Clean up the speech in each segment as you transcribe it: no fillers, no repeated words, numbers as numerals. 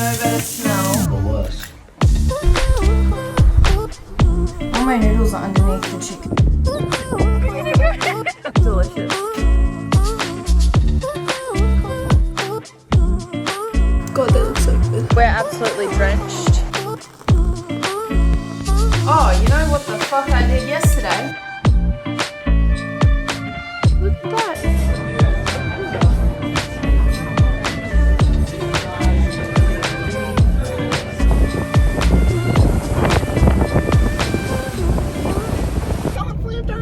no better smell. Or worse. All my noodles are underneath the chicken. Delicious. God, that looks so good. We're absolutely drenched. Oh, you know what the fuck I did yesterday? Look at that.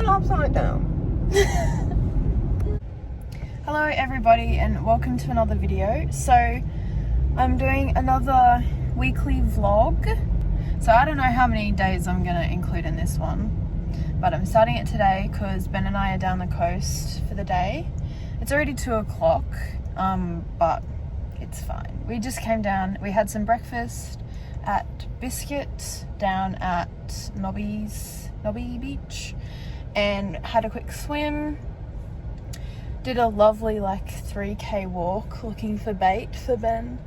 Upside down. Hello everybody and welcome to another video. So I'm doing another weekly vlog. So I don't know how many days I'm gonna include in this one, but I'm starting it today because Ben and I are down the coast for the day. It's already 2 o'clock, but it's fine. We just came down, we had some breakfast at Biscuit down at Nobby Beach and had a quick swim. Did a lovely like 3k walk looking for bait for Ben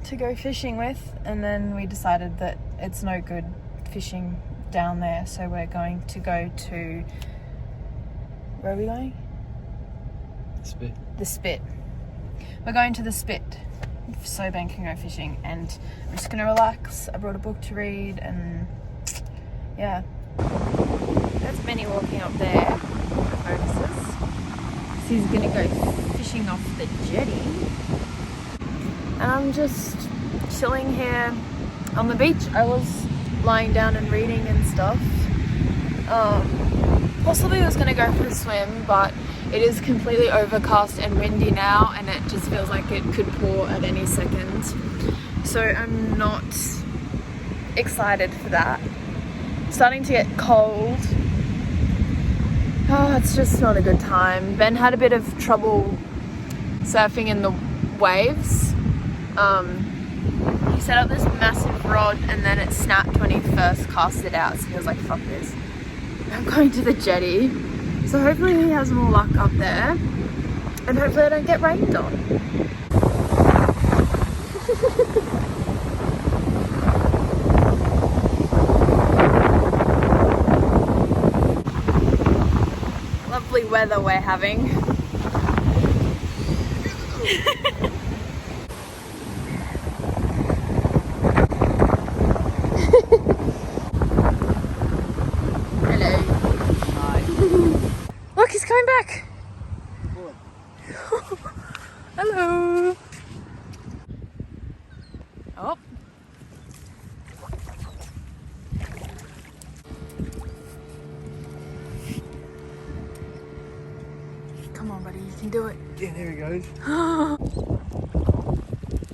to go fishing with, and then we decided that it's no good fishing down there, so we're going to go to, where are we going? The Spit. We're going to the Spit so Ben can go fishing, and I'm just gonna relax. I brought a book to read, and yeah. That's Benny walking up there, focuses. He's gonna go fishing off the jetty. And I'm just chilling here on the beach. I was lying down and reading and stuff. Possibly was gonna go for a swim, but it is completely overcast and windy now, and it just feels like it could pour at any second. So I'm not excited for that. Starting to get cold. Oh, it's just not a good time. Ben had a bit of trouble surfing in the waves. He set up this massive rod and then it snapped when he first cast it out, so he was like, fuck this. I'm going to the jetty. So hopefully he has more luck up there, and hopefully I don't get rained on. Lovely weather we're having. Hello. Hi. Look, he's coming back. Hello. Oh. Come on, buddy, you can do it. Yeah, there he goes.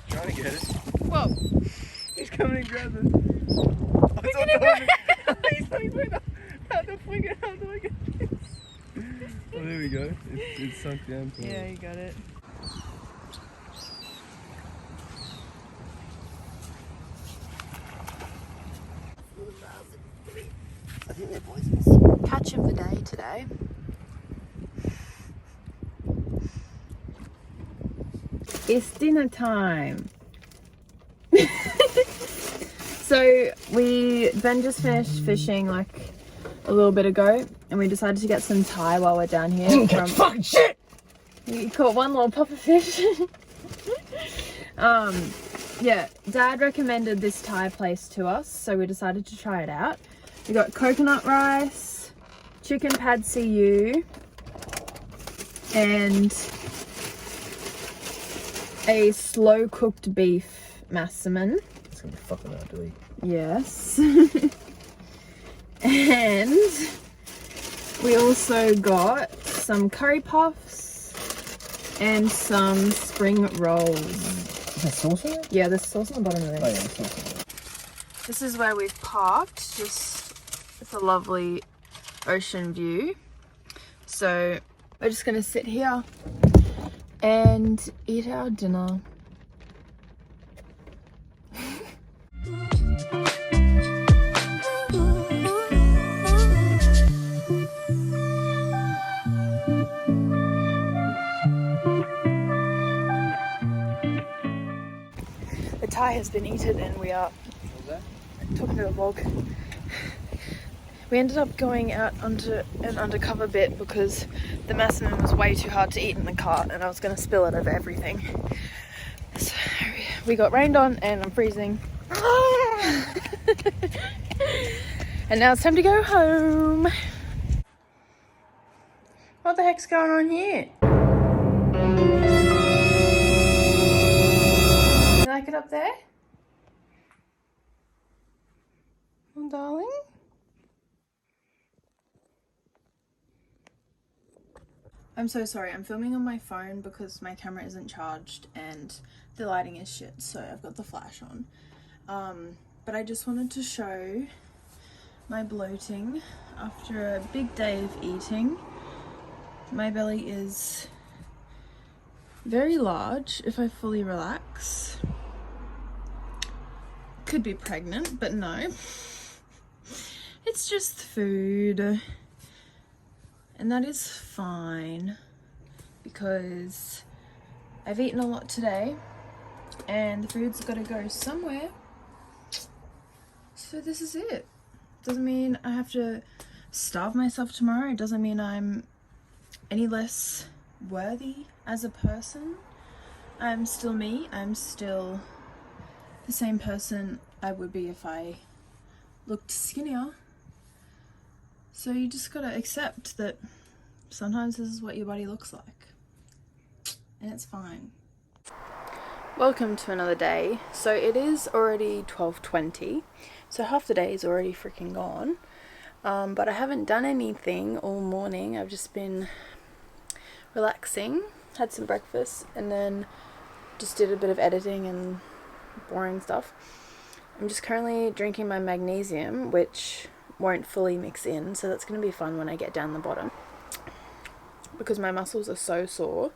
Trying to get it. Whoa. He's coming and grab it. Oh, it's on top. He's like, wait, how do I get this? Oh, there we go. It's sunk down. Yeah, you got it. I think they're poisonous. Catch of the day today. It's dinner time. So Ben just finished fishing like a little bit ago, and we decided to get some Thai while we're down here. Didn't catch fucking shit! We caught one little puffer fish. Yeah, Dad recommended this Thai place to us, so we decided to try it out. We got coconut rice, chicken pad see and a slow cooked beef massaman. It's gonna be fucking hard to eat. Yes. And we also got some curry puffs and some spring rolls. Is that sauce in it? Yeah, there's sauce on the bottom of this. Oh yeah, there's sauce in it. This is where we've parked. It's a lovely ocean view. So we're just gonna sit here and eat our dinner. Thai has been eaten and we are talking to the vlog. We ended up going out onto an undercover bit because the massaman was way too hard to eat in the car and I was going to spill it over everything. So we got rained on and I'm freezing. And now it's time to go home. What the heck's going on here? You like it up there? Oh, darling? I'm so sorry, I'm filming on my phone because my camera isn't charged and the lighting is shit, so I've got the flash on. But I just wanted to show my bloating after a big day of eating. My belly is very large if I fully relax. Could be pregnant, but no. It's just food. And that is fine because I've eaten a lot today and the food's got to go somewhere. So this is it. Doesn't mean I have to starve myself tomorrow. It doesn't mean I'm any less worthy as a person. I'm still me. I'm still the same person I would be if I looked skinnier. So you just gotta accept that sometimes this is what your body looks like. And it's fine. Welcome to another day. So it is already 12:20. So half the day is already freaking gone. But I haven't done anything all morning. I've just been relaxing, had some breakfast, and then just did a bit of editing and boring stuff. I'm just currently drinking my magnesium, which won't fully mix in, so that's going to be fun when I get down the bottom because my muscles are so sore.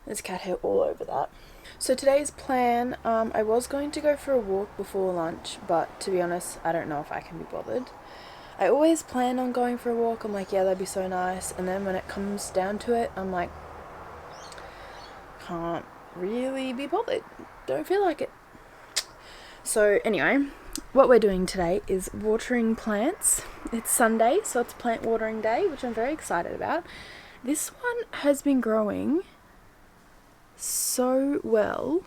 There's cat hair all over that. So today's plan, I was going to go for a walk before lunch, but to be honest, I don't know if I can be bothered. I always plan on going for a walk. I'm like, yeah, that'd be so nice, and then when it comes down to it, I'm like, can't really be bothered, don't feel like it. So anyway, what we're doing today is watering plants. It's Sunday, so it's plant watering day, which I'm very excited about. This one has been growing so well.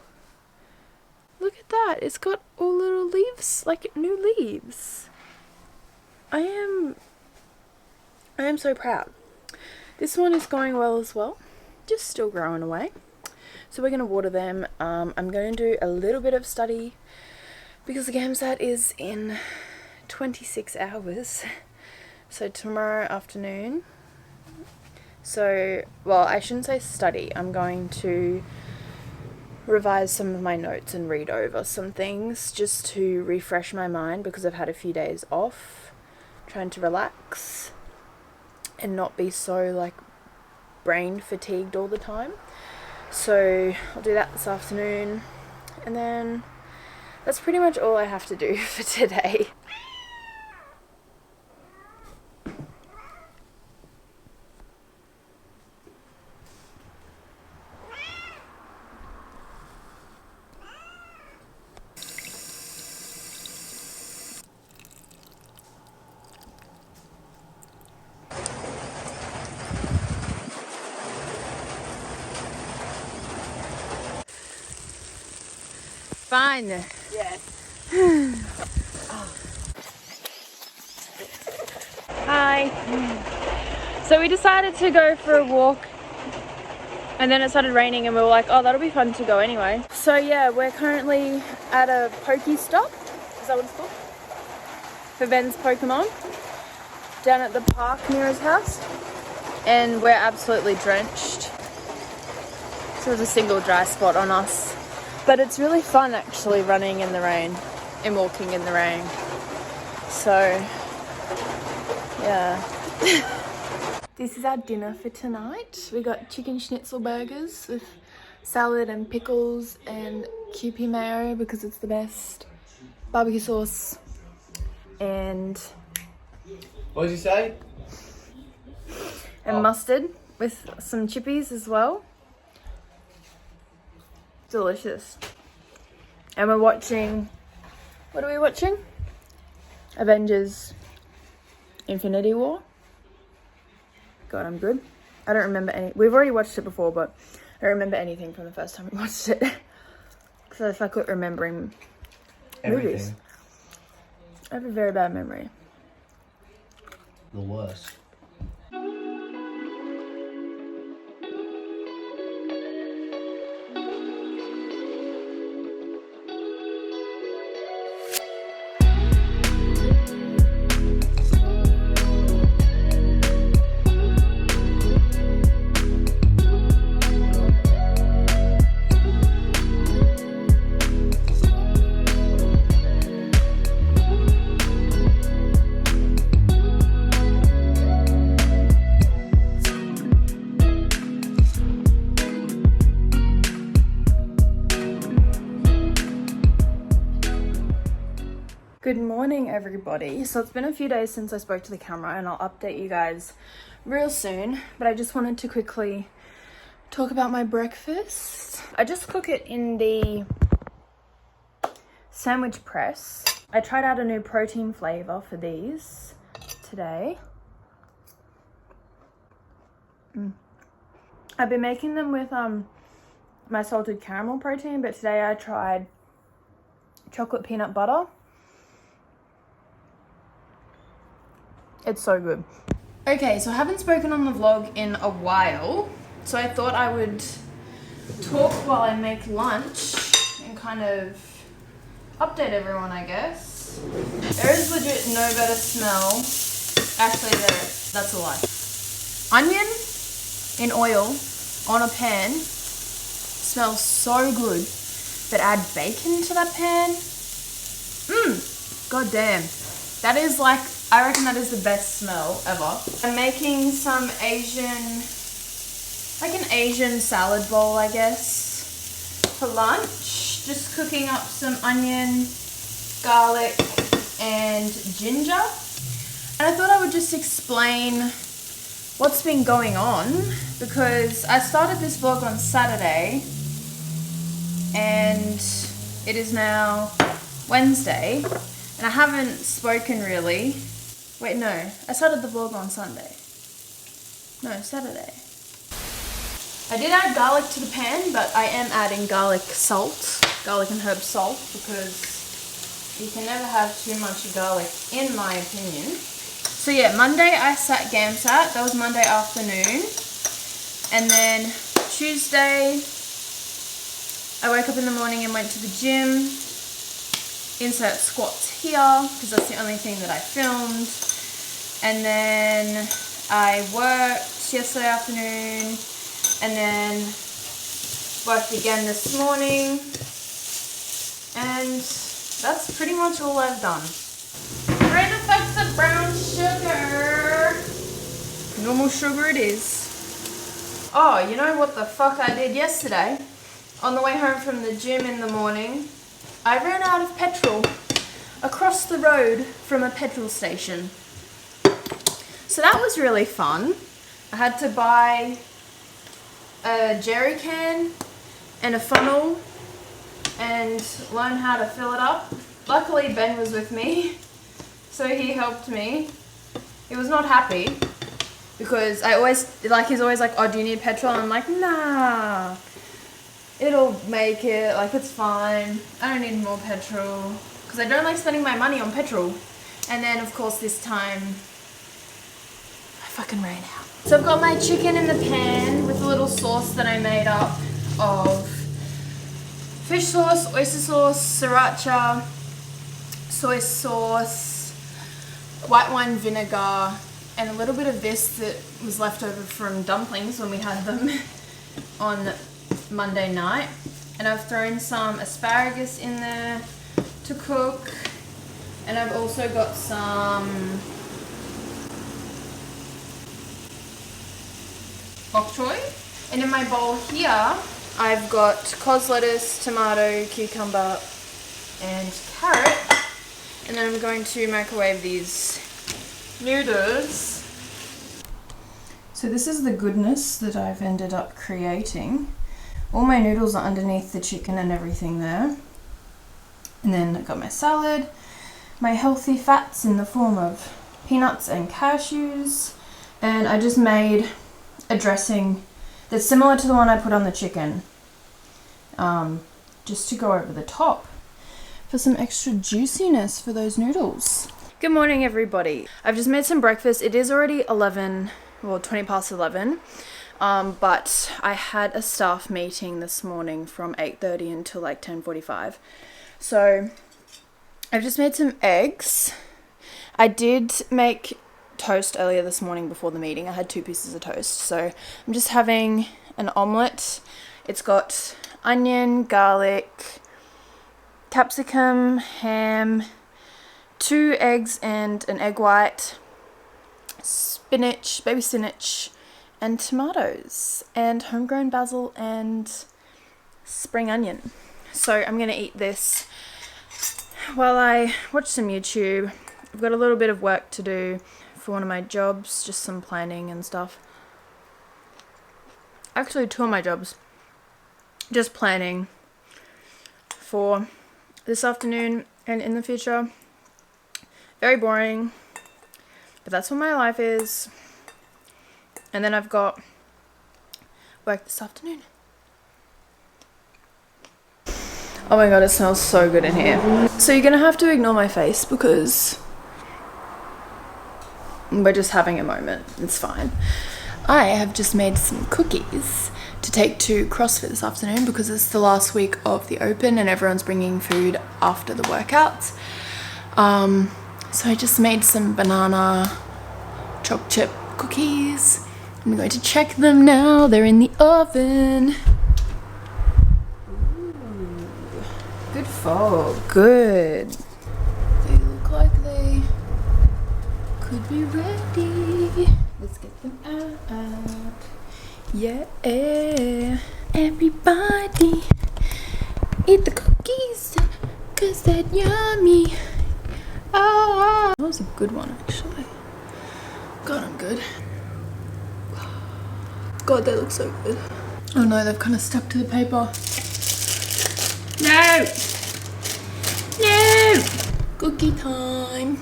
Look at that, it's got all little leaves, like new leaves. I am so proud. This one is going well as well, just still growing away. So we're going to water them. I'm going to do a little bit of study because the gamsat is in 26 hours. So tomorrow afternoon. So, well, I shouldn't say study. I'm going to revise some of my notes and read over some things just to refresh my mind because I've had a few days off, trying to relax and not be so like brain fatigued all the time. So I'll do that this afternoon, and then that's pretty much all I have to do for today. Fine. Yes. Hi. So we decided to go for a walk and then it started raining and we were like, oh, that'll be fun to go anyway. So yeah, we're currently at a Pokestop. Is that what it's called? For Ben's Pokemon. Down at the park near his house. And we're absolutely drenched. So there's a single dry spot on us. But it's really fun actually running in the rain and walking in the rain. So, yeah. This is our dinner for tonight. We got chicken schnitzel burgers with salad and pickles and Kewpie mayo because it's the best. Barbecue sauce and... What did you say? And mustard with some chippies as well. Delicious. And we're watching, what are we watching? Avengers Infinity War. God, I'm good. I don't remember any, we've already watched it before, but I don't remember anything from the first time we watched it. Because I suck at remembering movies. I have a very bad memory. The worst. Good morning, everybody. So it's been a few days since I spoke to the camera, and I'll update you guys real soon, but I just wanted to quickly talk about my breakfast. I just cook it in the sandwich press. I tried out a new protein flavor for these today. I've been making them with my salted caramel protein, but today I tried chocolate peanut butter. It's so good. Okay, so I haven't spoken on the vlog in a while, so I thought I would talk while I make lunch and kind of update everyone, I guess. There is legit no better smell. Actually, that's a lie. Onion in oil on a pan smells so good, but add bacon to that pan. God damn. That is like, I reckon that is the best smell ever. I'm making some Asian, like an Asian salad bowl, I guess, for lunch. Just cooking up some onion, garlic, and ginger. And I thought I would just explain what's been going on, because I started this vlog on Saturday and it is now Wednesday. And I haven't spoken really. Wait, no. I started the vlog on Sunday. No, Saturday. I did add garlic to the pan, but I am adding garlic and herb salt, because you can never have too much garlic, in my opinion. So yeah, Monday I sat gamsat. That was Monday afternoon. And then Tuesday, I woke up in the morning and went to the gym. Insert squats here, because that's the only thing that I filmed. And then I worked yesterday afternoon, and then worked again this morning. And that's pretty much all I've done. Great effects of brown sugar. Normal sugar it is. Oh, you know what the fuck I did yesterday? On the way home from the gym in the morning, I ran out of petrol across the road from a petrol station. So that was really fun. I had to buy a jerry can and a funnel and learn how to fill it up. Luckily Ben was with me, so he helped me. He was not happy because he's always like, oh, do you need petrol? And I'm like, nah. It'll make it, like, it's fine. I don't need more petrol, because I don't like spending my money on petrol. And then, of course, this time, I fucking ran out. So I've got my chicken in the pan with a little sauce that I made up of fish sauce, oyster sauce, sriracha, soy sauce, white wine vinegar, and a little bit of this that was left over from dumplings when we had them on Monday night. And I've thrown some asparagus in there to cook, and I've also got some bok choy. And in my bowl here I've got cos lettuce, tomato, cucumber and carrot, and then I'm going to microwave these noodles. So this is the goodness that I've ended up creating. All my noodles are underneath the chicken and everything there. And then I got my salad, my healthy fats in the form of peanuts and cashews, and I just made a dressing that's similar to the one I put on the chicken, just to go over the top for some extra juiciness for those noodles. Good morning, everybody. I've just made some breakfast. It is already 11, well, 20 past 11, but I had a staff meeting this morning from 8:30 until like 10:45. So I've just made some eggs. I did make toast earlier this morning before the meeting. I had 2 pieces of toast. So I'm just having an omelette. It's got onion, garlic, capsicum, ham, 2 eggs and an egg white, spinach, baby spinach, and tomatoes, and homegrown basil and spring onion. So I'm gonna eat this while I watch some YouTube. I've got a little bit of work to do for one of my jobs, just some planning and stuff. Actually, 2 of my jobs, just planning for this afternoon and in the future. Very boring, but that's what my life is. And then I've got work this afternoon. Oh my god, it smells so good in here. So you're gonna have to ignore my face because we're just having a moment. It's fine. I have just made some cookies to take to CrossFit this afternoon because it's the last week of the open and everyone's bringing food after the workouts. So I just made some banana choc chip cookies. I'm going to check them now. They're in the oven. Ooh, good fog. Good. They look like they could be ready. Let's get them out. Yeah. Everybody eat the cookies 'cause they're yummy. Ah, that was a good one actually. God, I'm good. God, they look so good. Oh no, they've kind of stuck to the paper. No! No! Cookie time.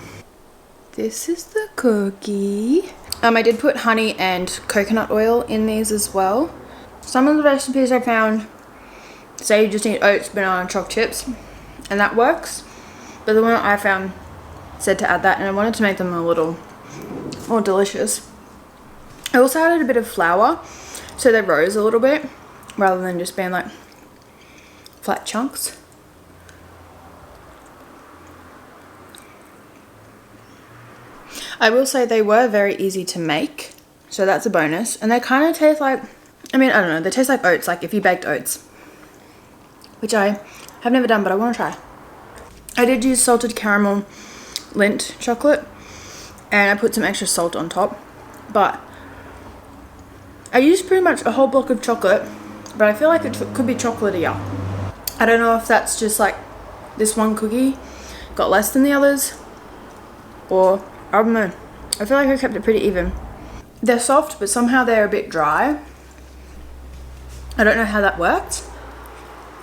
This is the cookie. I did put honey and coconut oil in these as well. Some of the recipes I found say you just need oats, banana, choc chips, and that works. But the one I found said to add that, and I wanted to make them a little more delicious. I also added a bit of flour so they rose a little bit rather than just being like flat chunks. I will say they were very easy to make, so that's a bonus. And they kind of taste like, I mean, I don't know, they taste like oats, like if you baked oats, which I have never done, but I want to try. I did use salted caramel Lindt chocolate and I put some extra salt on top, but I used pretty much a whole block of chocolate, but I feel like it could be chocolatier. I don't know if that's just like this one cookie got less than the others, or I don't know. I feel like I kept it pretty even. They're soft, but somehow they're a bit dry. I don't know how that worked.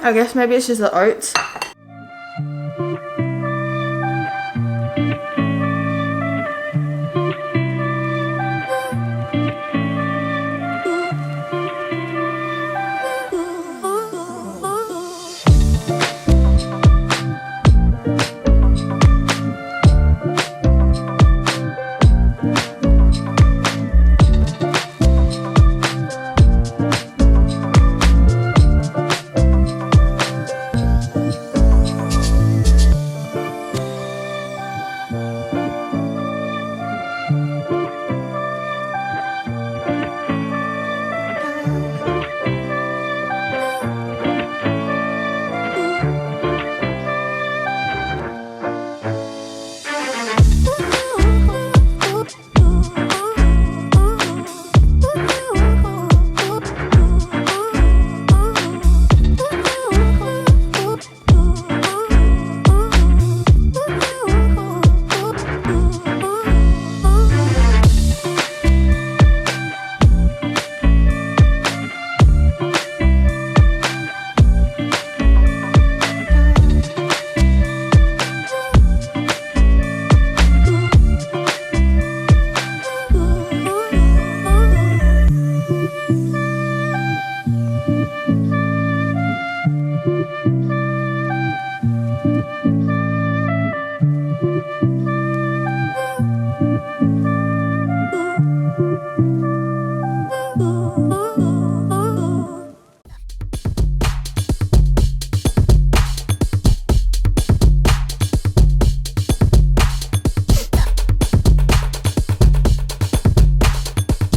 I guess maybe it's just the oats.